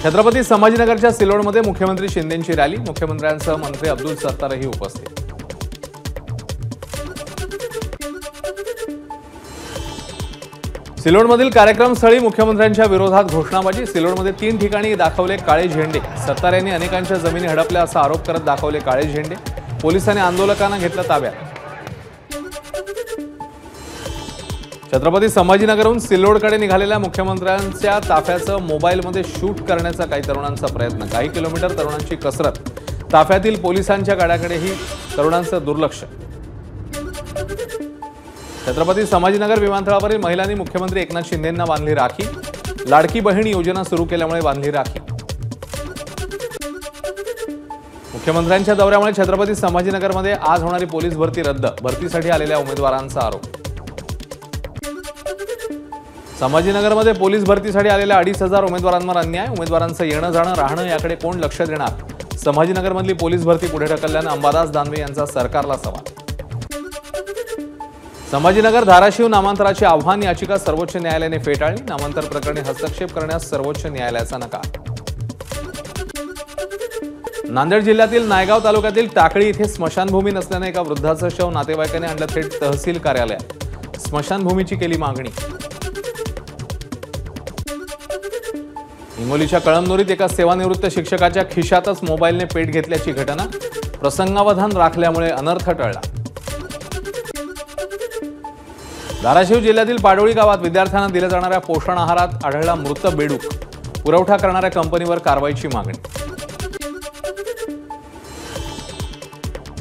छत्रपती संभाजीनगरच्या सिल्लोडमध्ये मुख्यमंत्री शिंदेंची रॅली, मुख्यमंत्र्यांसह मंत्री अब्दुल सत्तारही उपस्थित। सिल्लोडमधील कार्यक्रमस्थळी मुख्यमंत्र्यांच्या विरोधात घोषणाबाजी, सिल्लोडमध्ये 3 ठिकाणी दाखवले काळे झेंडे, सत्तार यांनी अनेकांच्या जमिनी हडपल्या असा आरोप करत दाखवले काळे झेंडे, पोलिसांनी आंदोलकांना घेतलं ताब्यात। छत्रपती संभाजीनगरहून सिल्लोडकडे निघालेल्या मुख्यमंत्र्यांच्या ताफ्याचं मोबाईलमध्ये शूट करण्याचा काही तरुणांचा प्रयत्न, काही किलोमीटर तरुणांची कसरत, ताफ्यातील पोलिसांच्या गाड्याकडेही तरुणांचं दुर्लक्ष। छत्रपती संभाजीनगर विमानतळावरील महिलांनी मुख्यमंत्री एकनाथ शिंदेंना बांधली राखी, लाडकी बहीण योजना सुरू केल्यामुळे बांधली राखी। मुख्यमंत्र्यांच्या दौऱ्यामुळे छत्रपती संभाजीनगरमध्ये आज होणारी पोलीस भरती रद्द, भरतीसाठी आलेल्या उमेदवारांचा आरोप। संभाजीनगरमध्ये पोलीस भरतीसाठी आलेल्या 2,500 उमेदवारांवर अन्याय, उमेदवारांचं येणं जाणं राहणं याकडे कोण लक्ष देणार? संभाजीनगरमधली पोलीस भरती पुढे ढकलल्यानं अंबादास दानवे यांचा सरकारला सवाल। संभाजीनगर धाराशिव नामांतराची आव्हान याचिका सर्वोच्च न्यायालयाने फेटाळली, नामांतर प्रकरणी हस्तक्षेप करण्यास सर्वोच्च न्यायालयाचा नकार। नांदेड जिल्ह्यातील नायगाव तालुक्यातील टाकळी इथे स्मशानभूमी नसल्याने एका वृद्धाचं शव नातेवाईकांनी आणलं थेट तहसील कार्यालयात, स्मशानभूमीची केली मागणी। हिंगोलीच्या कळमनुरीत एका सेवानिवृत्त शिक्षकाच्या खिशातच मोबाईलने पेट घेतल्याची घटना, प्रसंगावधान राखल्यामुळे अनर्थ टळला। धाराशिव जिल्ह्यातील पाडोळी गावात विद्यार्थ्यांना दिल्या जाणाऱ्या पोषण आहारात आढळला मृत बेडूक, पुरवठा करणाऱ्या कंपनीवर कारवाईची मागणी।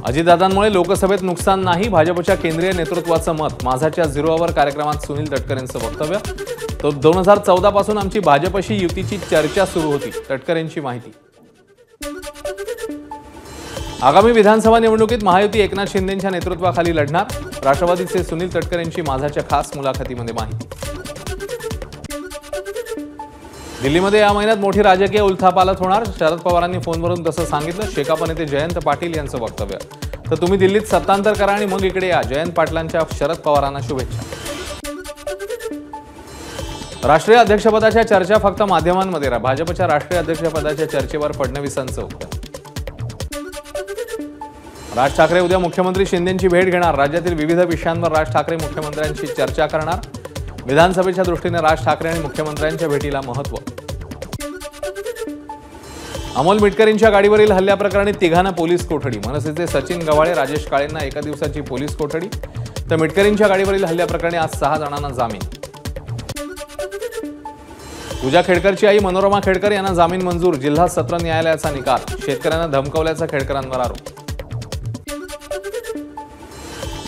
अजितदादांमुळे लोकसभेत नुकसान नाही, भाजपच्या केंद्रीय नेतृत्वाचं मत, माझाच्या 0 आवर कार्यक्रमात सुनील तटकरे यांचं वक्तव्य। तो 2014 पासून आमची भाजपशी युतीची चर्चा सुरू होती, तटकरे यांची माहिती। आगामी विधानसभा निवडणुकीत महायुती एकनाथ शिंदेंच्या नेतृत्वाखाली लढणार, राष्ट्रवादीचे सुनील तटकरे यांची माझाच्या खास मुलाखतीमध्ये माहिती। दिल्लीमध्ये या महिन्यात मोठी राजकीय उलथापालथ होणार, शरद पवारांनी फोनवरून तसं सांगितलं, शेकाप नेते जयंत पाटील यांचं वक्तव्य। तर तुम्ही दिल्लीत सत्तांतर करा आणि मग इकडे या, जयंत पाटलांच्या शरद पवारांना शुभेच्छा। राष्ट्रीय अध्यक्षपदाच्या चर्चा फक्त माध्यमांमध्ये, भाजपच्या राष्ट्रीय अध्यक्षपदाच्या चर्चेवर फडणवीसांचं उत्तर। राज ठाकरे उद्या मुख्यमंत्री शिंदेंची भेट घेणार, राज्यातील विविध विषयांवर राज ठाकरे मुख्यमंत्र्यांशी चर्चा करणार, विधानसभेच्या दृष्टीने राज ठाकरे आणि मुख्यमंत्र्यांच्या भेटीला महत्त्व। अमोल मिटकरींच्या गाडीवरील हल्ल्याप्रकरणी तिघांना पोलीस कोठडी, मनसेचे सचिन गव्हाळे, राजेश काळेंना एका दिवसाची पोलीस कोठडी, तर मिटकरींच्या गाडीवरील हल्ल्याप्रकरणी आज 6 जणांना जामीन। पूजा खेडकरची आई मनोरमा खेडकर यांना जामीन मंजूर, जिल्हा सत्र न्यायालयाचा निकाल, शेतकऱ्यांना धमकावल्याचा खेडकरांवर आरोप।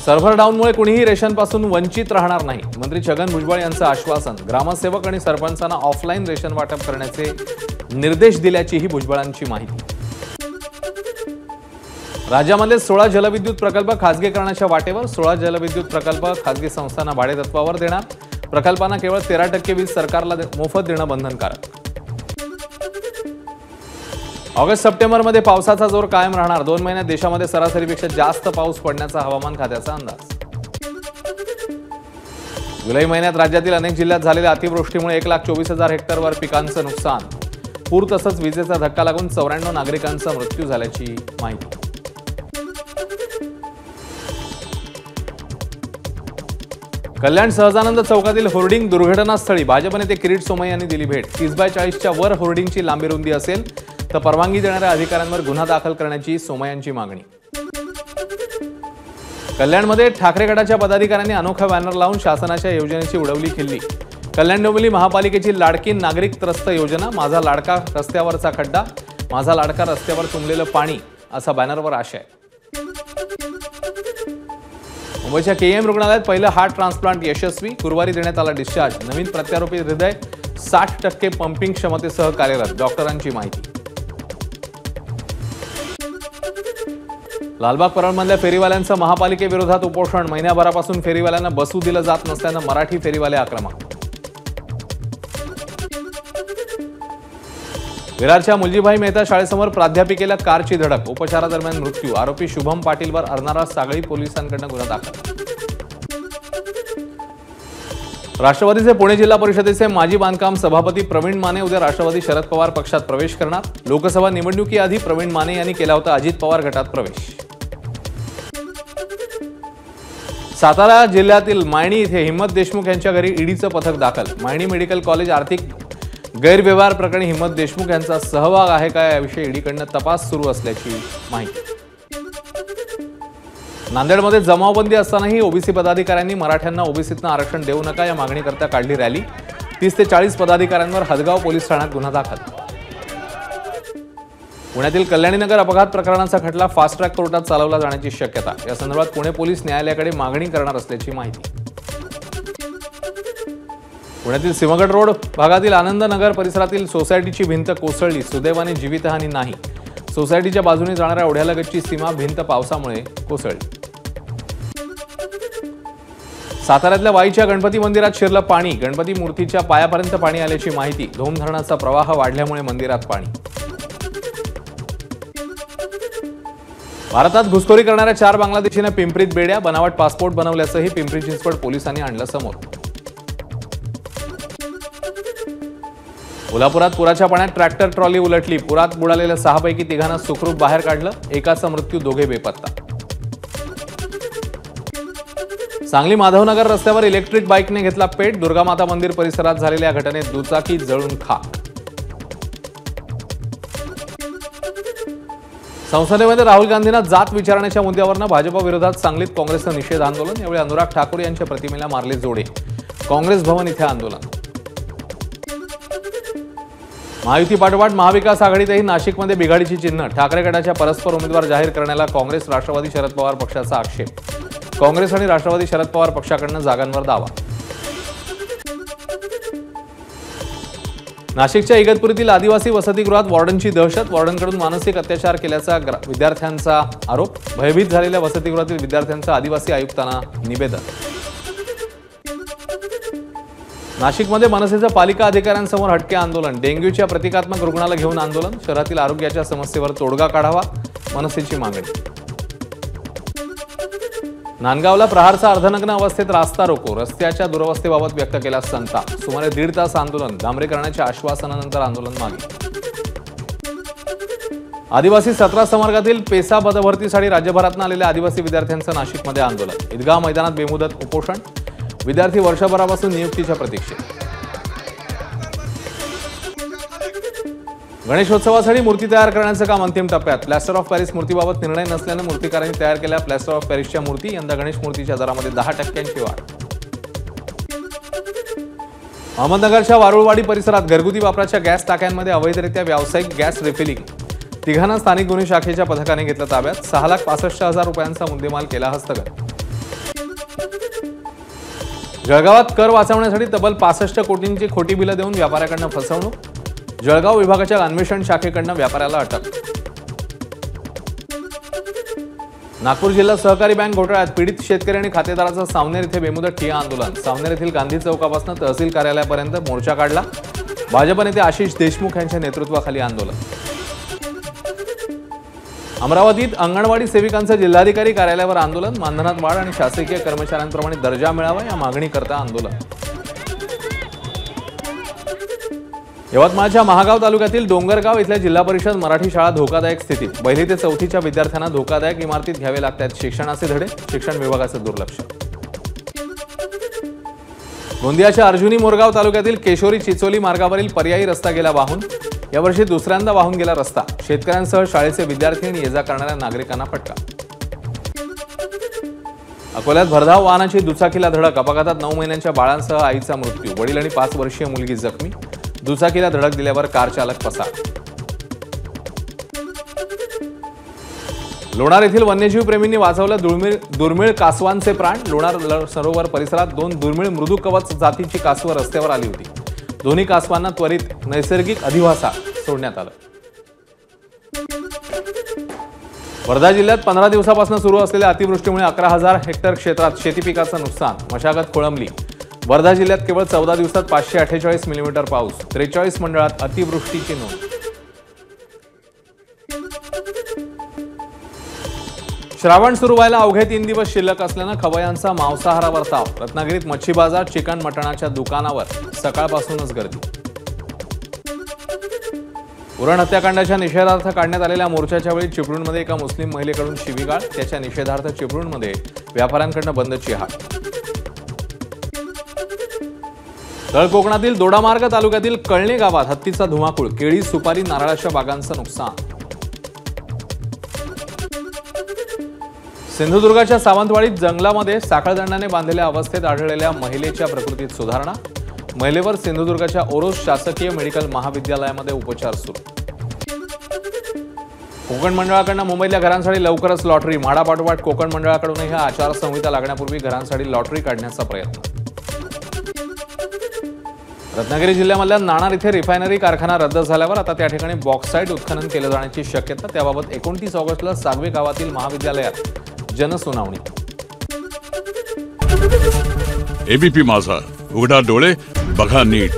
सर्व्हर डाऊनमुळे कुणीही रेशनपासून वंचित राहणार नाही, मंत्री छगन भुजबळ यांचं आश्वासन, ग्रामसेवक आणि सरपंचांना ऑफलाईन रेशन वाटप करण्याचे निर्देश दिल्याचीही भुजबळांची माहिती। राज्यामध्ये 16 जलविद्युत प्रकल्प खासगीकरणाच्या वाटेवर, 16 जलविद्युत प्रकल्प खासगी संस्थांना भाडेतत्वावर देणार, प्रकल्पांना केवळ 13% वीज सरकारला मोफत देणं बंधनकारक। ऑगस्ट सप्टेंबरमध्ये पावसाचा जोर कायम राहणार, 2 महिन्यात देशामध्ये सरासरीपेक्षा जास्त पाऊस पडण्याचा हवामान खात्याचा अंदाज। जुलै महिन्यात राज्यातील अनेक जिल्ह्यात झालेल्या अतिवृष्टीमुळे 1,24,000 हेक्टरवर पिकांचं नुकसान, पूर तसंच विजेचा धक्का लागून 94 नागरिकांचा मृत्यू झाल्याची माहिती। कल्याण सहजानंद चौकातील होर्डिंग दुर्घटनास्थळी भाजप नेते किरीट सोमय्या यांनी दिली भेट, 30x40च्या वर होर्डिंगची लांबी रुंदी असेल तर परवानगी देणाऱ्या अधिकाऱ्यांवर गुन्हा दाखल करण्याची सोमय्यांची मागणी। कल्याणमध्ये ठाकरे गटाच्या पदाधिकाऱ्यांनी अनोखा बॅनर लावून शासनाच्या योजनेची उडवली खिल्ली, कल्याण डोंबिवली महापालिकेची लाडकी नागरिक त्रस्त योजना, माझा लाडका रस्त्यावरचा खड्डा, माझा लाडका रस्त्यावर तुंबलेलं पाणी असा बॅनरवर आशय। मुंबईच्या केएम रुग्णालयात पहिलं हार्ट ट्रान्सप्लांट यशस्वी, गुरुवारी देण्यात आला डिस्चार्ज, नवीन प्रत्यारोपित हृदय 60% पंपिंग क्षमतेसह कार्यरत, डॉक्टरांची माहिती। लालबाग परळमधल्या फेरीवाल्यांचं महापालिकेविरोधात उपोषण, महिन्याभरापासून फेरीवाल्यांना बसू दिलं जात नसल्यानं मराठी फेरीवाले आक्रमक। विरारच्या मुलजीभाई मेहता शाळेसमोर प्राध्यापिकेला कारची धडक, उपचारादरम्यान मृत्यू, आरोपी शुभम पाटीलवर अर्नाळा सागळी पोलिसांकडून गुन्हा दाखल। राष्ट्रवादीचे पुणे जिल्हा परिषदेचे माजी बांधकाम सभापती प्रवीण माने उद्या राष्ट्रवादी शरद पवार पक्षात प्रवेश करणार। लोकसभा निवडणुकीआधी प्रवीण माने यांनी केला होता अजित पवार गटात प्रवेश। सातारा जिल्ह्यातील मायणी इथे हिम्मत देशमुख यांच्या घरी ईडीचं पथक दाखल। मायणी मेडिकल कॉलेज आर्थिक गैरव्यवहार प्रकरणी हिम्मत देशमुख यांचा सहभाग आहे का याविषयी ईडीकडून तपास सुरू असल्याची माहिती। नांदेडमध्ये जमावबंदी असतानाही ओबीसी पदाधिकाऱ्यांनी मराठ्यांना ओबीसीतनं आरक्षण देऊ नका या मागणीकरता काढली रॅली। 30 ते 40 पदाधिकाऱ्यांवर हदगाव पोलीस ठाण्यात गुन्हा दाखल। पुण्यातील कल्याणीनगर अपघात प्रकरणाचा खटला फास्ट ट्रॅक कोर्टात चालवला जाण्याची शक्यता। या संदर्भात पुणे पोलीस न्यायालयाकडे मागणी करणार असल्याची माहिती। पुण्यातील सिंहगड रोड भागातील आनंदनगर परिसरातील सोसायटीची भिंत कोसळली। सुदैवाने जीवितहानी नाही। सोसायटीच्या बाजूने जाणाऱ्या ओढ्यालगतची सीमा भिंत पावसामुळे कोसळली। साताऱ्यातल्या वाईच्या गणपती मंदिरात शिरलं पाणी। गणपती मूर्तीच्या पायापर्यंत पाणी आल्याची माहिती। धोम धरणाचा प्रवाह वाढल्यामुळे मंदिरात पाणी। भारतात घुसखोरी करणाऱ्या 4 बांगलादेशींना पिंपरीत बेड्या। बनावट पासपोर्ट बनवल्याचंही पिंपरी चिंचवड पोलिसांनी आणलं समोर। कोल्हापुरात पुराच्या पाण्यात ट्रॅक्टर ट्रॉली उलटली। पुरात बुडालेल्या 6 पैकी 3 सुखरूप बाहेर काढलं। एकाचा मृत्यू, 2 बेपत्ता। सांगली माधवनगर रस्त्यावर इलेक्ट्रिक बाईकने घेतला पेट। दुर्गामाता मंदिर परिसरात झालेल्या घटनेत दुचाकी जळून खाक। संसदेमध्ये राहुल गांधींना जात विचारण्याच्या मुद्द्यावरून भाजपविरोधात सांगलीत काँग्रेसचं निषेध आंदोलन। यावेळी अनुराग ठाकूर यांच्या प्रतिमेला मारले जोडे। काँग्रेस भवन इथे आंदोलन। महायुती पाठोपाठ महाविकास आघाडीतही नाशिकमध्ये बिघाडीची चिन्ह। ठाकरे गटाच्या परस्पर उमेदवार जाहीर करण्याला काँग्रेस राष्ट्रवादी शरद पवार पक्षाचा आक्षेप। काँग्रेस आणि राष्ट्रवादी शरद पवार पक्षाकडून जागांवर दावा। नाशिकच्या इगतपुरीतील आदिवासी वसतिगृहात वॉर्डनची दहशत। वॉर्डनकडून मानसिक अत्याचार केल्याचा विद्यार्थ्यांचा आरोप। भयभीत झालेल्या वसतिगृहातील विद्यार्थ्यांचं आदिवासी आयुक्तांना निवेदन। नाशिकमध्ये मनसेचं पालिका अधिकाऱ्यांसमोर हटके आंदोलन। डेंग्यूच्या प्रतिकात्मक रुग्णाला घेऊन आंदोलन। शहरातील आरोग्याच्या समस्येवर तोडगा काढावा, मनसेची मागणी। नांदगावला प्रहारचा अर्धनग्न अवस्थेत रास्ता रोको। रस्त्याच्या दुरवस्थेबाबत व्यक्त केला संताप। सुमारे 1.5 तास आंदोलन। डांबरीकरणाच्या आश्वासनानंतर आंदोलन मागे। आदिवासी 17 संवर्गातील पेसा पदभरतीसाठी राज्यभरातून आलेल्या आदिवासी विद्यार्थ्यांचं नाशिकमध्ये आंदोलन। ईदगाह मैदानात बेमुदत उपोषण। विद्यार्थी वर्षभरापासून नियुक्तीच्या प्रतीक्षेत। गणेशोत्सवासाठी मूर्ती तयार करण्याचं काम अंतिम टप्प्यात। प्लॅस्टर ऑफ पॅरिस मूर्तीबाबत निर्णय नसल्याने मूर्तिकारांनी तयार केलेल्या प्लॅस्टर ऑफ पॅरिसच्या मूर्ती यंदा गणेश मूर्तीच्या दरामध्ये 10% वाढ। अहमदनगरच्या वारुळवाडी परिसरात घरगुती वापराच्या गॅस टाक्यांमध्ये अवैधरित्या व्यावसायिक गॅस रिफिलिंग। 3 स्थानिक गुन्हे शाखेच्या पथकाने घेतलं ताब्यात। 6,65,000 रुपयांचा मुद्देमाल केला हस्तगत। जळगावात कर वाचवण्यासाठी तब्बल 65 कोटींची खोटी बिलं देऊन व्यापाऱ्याकडून फसवणूक। जळगाव विभागाच्या अन्वेषण शाखेकडून व्यापाऱ्याला अटक। नागपूर जिल्हा सहकारी बँक घोटाळ्यात पीडित शेतकरी आणि खातेदाराचं सावनेर इथे बेमुदत ठिय्या आंदोलन। सावनेर येथील गांधी चौकापासून तहसील कार्यालयापर्यंत मोर्चा काढला। भाजप नेते आशिष देशमुख यांच्या नेतृत्वाखाली आंदोलन। अमरावतीत अंगणवाडी सेविकांचं जिल्हाधिकारी कार्यालयावर आंदोलन। मानधनात वाढ आणि शासकीय कर्मचाऱ्यांप्रमाणे दर्जा मिळावा या मागणीकरता आंदोलन। यवतमाळच्या महागाव तालुक्यातील डोंगरगाव इथल्या जिल्हा परिषद मराठी शाळा धोकादायक स्थितीत। 1ली ते 4थीच्या विद्यार्थ्यांना धोकादायक इमारतीत घ्यावे लागतात शिक्षणाचे धडे। शिक्षण विभागाचं दुर्लक्ष। गोंदियाच्या अर्जुनी मोरगाव तालुक्यातील केशोरी चिचोली मार्गावरील पर्यायी रस्ता गेला वाहून। यावर्षी दुसऱ्यांदा वाहून गेला रस्ता। शेतकऱ्यांसह शाळेचे विद्यार्थी आणि ये जा करणाऱ्या नागरिकांना फटका। अकोल्यात भरधाव वाहनाची दुचाकीला धडक। अपघातात 9 महिन्यांच्या बाळांसह आईचा मृत्यू। वडील आणि 5 वर्षीय मुलगी जखमी। दुचाकीला धडक दिल्यावर कार चालक पसार। लोणार येथील वन्यजीव प्रेमींनी वाचवलं दुर्मिळ कासवांचे प्राण। लोणार सरोवर परिसरात 2 दुर्मिळ मृदू कवच जातीची कासवं रस्त्यावर आली होती। दोन्ही कासवांना त्वरित नैसर्गिक अधिवासात सोडण्यात आलं। वर्धा जिल्ह्यात 15 दिवसापासून सुरू असलेल्या अतिवृष्टीमुळे 11,000 हेक्टर क्षेत्रात शेती पिकाचं नुकसान। मशागत खोळंबली। वर्धा जिल्ह्यात केवळ 14 दिवसात 548 मिलीमीटर पाऊस। 43 मंडळात अतिवृष्टीची नोंद। श्रावण सुरू व्हायला अवघे 3 दिवस शिल्लक असल्यानं खवय्यांचा मांसाहारावर ताव. रत्नागिरीत मच्छी बाजार, चिकन मटणाच्या दुकानावर सकाळपासूनच गर्दी. उरण हत्याकांडाच्या निषेधार्थ काढण्यात आलेल्या मोर्चाच्या वेळी चिपळूणमध्ये एका मुस्लिम महिलेकडून शिवीगाळ. त्याच्या निषेधार्थ चिपळूणमध्ये व्यापाऱ्यांकडून बंदची हाक. तळ कोकणातील दोडामार्ग तालुक्यातील कळणे गावात हत्तीचा धुमाकूळ. केळी, सुपारी, नारळाच्या बागांचं नुकसान. सिंधुदुर्गाच्या सावंतवाडीत जंगलामध्ये साखळदंडाने बांधलेल्या अवस्थेत आढळलेल्या महिलेच्या प्रकृतीत सुधारणा. महिलेवर सिंधुदुर्गाच्या ओरोस शासकीय मेडिकल महाविद्यालयामध्ये उपचार सुरू. कोकण मंडळाकडून मुंबईतल्या घरांसाठी लवकरच लॉटरी. म्हाडापाठोपाठ कोकण मंडळाकडूनही आचारसंहिता लागण्यापूर्वी घरांसाठी लॉटरी काढण्याचा प्रयत्न. रत्नागिरी जिल्ह्यामधल्या नाणार इथे रिफायनरी कारखाना रद्द झाल्यावर आता त्या ठिकाणी बॉक्साईट उत्खनन केलं जाण्याची शक्यता. त्याबाबत 29 ऑगस्टला सागवे गावातील महाविद्यालयात जनसुनावणी. एबीपी माझा, उघडा डोळे बघा नीट.